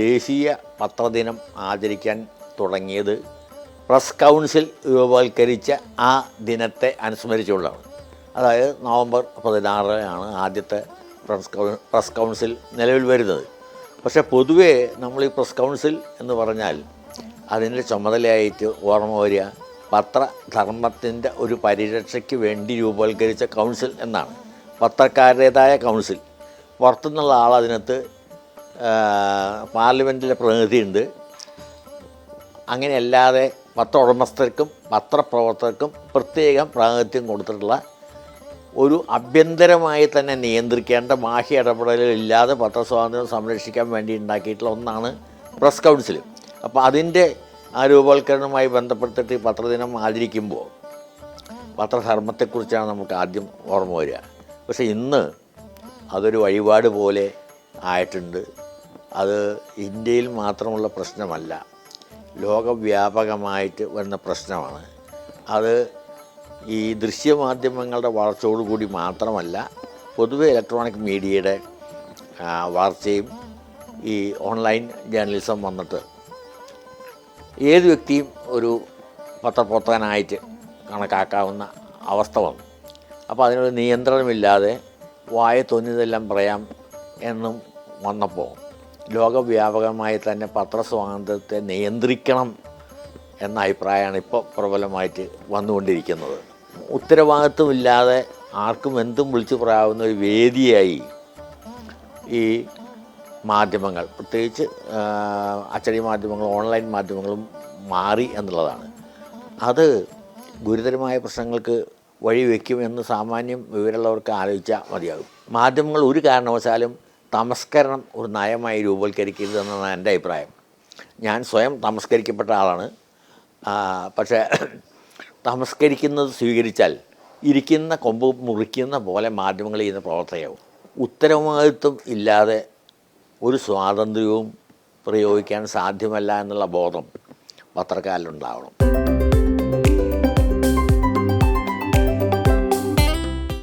ദേശീയ പത്രദിനം ആചരിക്കാൻ തുടങ്ങിയത് പ്രസ് കൗൺസിൽ രൂപവൽക്കരിച്ച ആ ദിനത്തെ അനുസ്മരിച്ചുകൊണ്ടാണ്. അതായത് നവംബർ 16 ആദ്യത്തെ പ്രസ് കൗൺസിൽ നിലവിൽ വരുന്നത്. പക്ഷേ പൊതുവേ നമ്മൾ ഈ പ്രസ് കൗൺസിൽ എന്ന് പറഞ്ഞാൽ അതിൻ്റെ ചുമതലയായിട്ട് ഓർമ്മ വരിക പത്രധർമ്മത്തിൻ്റെ ഒരു പരിരക്ഷയ്ക്ക് വേണ്ടി രൂപവൽക്കരിച്ച കൗൺസിൽ എന്നാണ്. പത്രക്കാരുടേതായ കൗൺസിൽ. പുറത്തുനിന്നുള്ള ആൾ അതിനകത്ത് പാർലമെൻറ്റിലെ പ്രതിനിധിയുണ്ട്. അങ്ങനെയല്ലാതെ പത്ര ഉടമസ്ഥർക്കും പത്രപ്രവർത്തകർക്കും പ്രത്യേകം പ്രാതിനിധ്യം കൊടുത്തിട്ടുള്ള ഒരു ആഭ്യന്തരമായി തന്നെ നിയന്ത്രിക്കേണ്ട ബാഹ്യ ഇടപെടലുകളില്ലാതെ പത്രസ്വാതന്ത്ര്യം സംരക്ഷിക്കാൻ വേണ്ടി ഉണ്ടാക്കിയിട്ടുള്ള ഒന്നാണ് പ്രസ് കൗൺസിൽ. അപ്പോൾ അതിൻ്റെ ആ രൂപവൽക്കരണവുമായി ബന്ധപ്പെട്ടിട്ട് പത്രദിനം ആചരിക്കുമ്പോൾ പത്രധർമ്മത്തെക്കുറിച്ചാണ് നമുക്ക് ആദ്യം ഓർമ്മ വരിക. പക്ഷേ ഇന്ന് അതൊരു വഴിപാട് പോലെ ആയിട്ടുണ്ട്. അത് ഇന്ത്യയിൽ മാത്രമുള്ള പ്രശ്നമല്ല, ലോകവ്യാപകമായിട്ട് വരുന്ന പ്രശ്നമാണ്. അത് ഈ ദൃശ്യമാധ്യമങ്ങളുടെ വളർച്ചയോടുകൂടി മാത്രമല്ല, പൊതുവെ ഇലക്ട്രോണിക് മീഡിയയുടെ വളർച്ചയും ഈ ഓൺലൈൻ ജേർണലിസം വന്നിട്ട് ഏത് വ്യക്തിയും ഒരു പത്രപ്രവർത്തകനായിട്ട് കണക്കാക്കാവുന്ന അവസ്ഥ വന്നു. അപ്പോൾ അതിനൊരു നിയന്ത്രണമില്ലാതെ വായ തോന്നിയതെല്ലാം പറയാം എന്നും വന്നപ്പോൾ ലോകവ്യാപകമായി തന്നെ പത്രസ്വാതന്ത്ര്യത്തെ നിയന്ത്രിക്കണം എന്ന അഭിപ്രായമാണ് ഇപ്പോൾ പ്രബലമായിട്ട് വന്നുകൊണ്ടിരിക്കുന്നത്. ഉത്തരവാദിത്വമില്ലാതെ ആർക്കും എന്തും വിളിച്ചു പറയാവുന്ന ഒരു വേദിയായി ഈ മാധ്യമങ്ങൾ, പ്രത്യേകിച്ച് അച്ചടി മാധ്യമങ്ങളും ഓൺലൈൻ മാധ്യമങ്ങളും മാറി എന്നുള്ളതാണ്. അത് ഗുരുതരമായ പ്രശ്നങ്ങൾക്ക് വഴിവെക്കുമെന്ന് സാമാന്യം വിവരമുള്ളവർക്ക് ആലോചിച്ചാൽ മതിയാകും. മാധ്യമങ്ങൾ ഒരു കാരണവശാലും തമസ്കരണം ഒരു നയമായി രൂപവൽക്കരിക്കരുതെന്നാണ് എൻ്റെ അഭിപ്രായം. ഞാൻ സ്വയം തമസ്കരിക്കപ്പെട്ട ആളാണ്. പക്ഷേ തമസ്കരിക്കുന്നത് സ്വീകരിച്ചാൽ ഇരിക്കുന്ന കൊമ്പ് മുറിക്കുന്ന പോലെ മാധ്യമങ്ങൾ ചെയ്യുന്ന പ്രവർത്തനവും ഉത്തരവാദിത്വം ഇല്ലാതെ ഒരു സ്വാതന്ത്ര്യവും പ്രയോഗിക്കാൻ സാധ്യമല്ല എന്നുള്ള ബോധം പത്രക്കാരിലുണ്ടാവണം.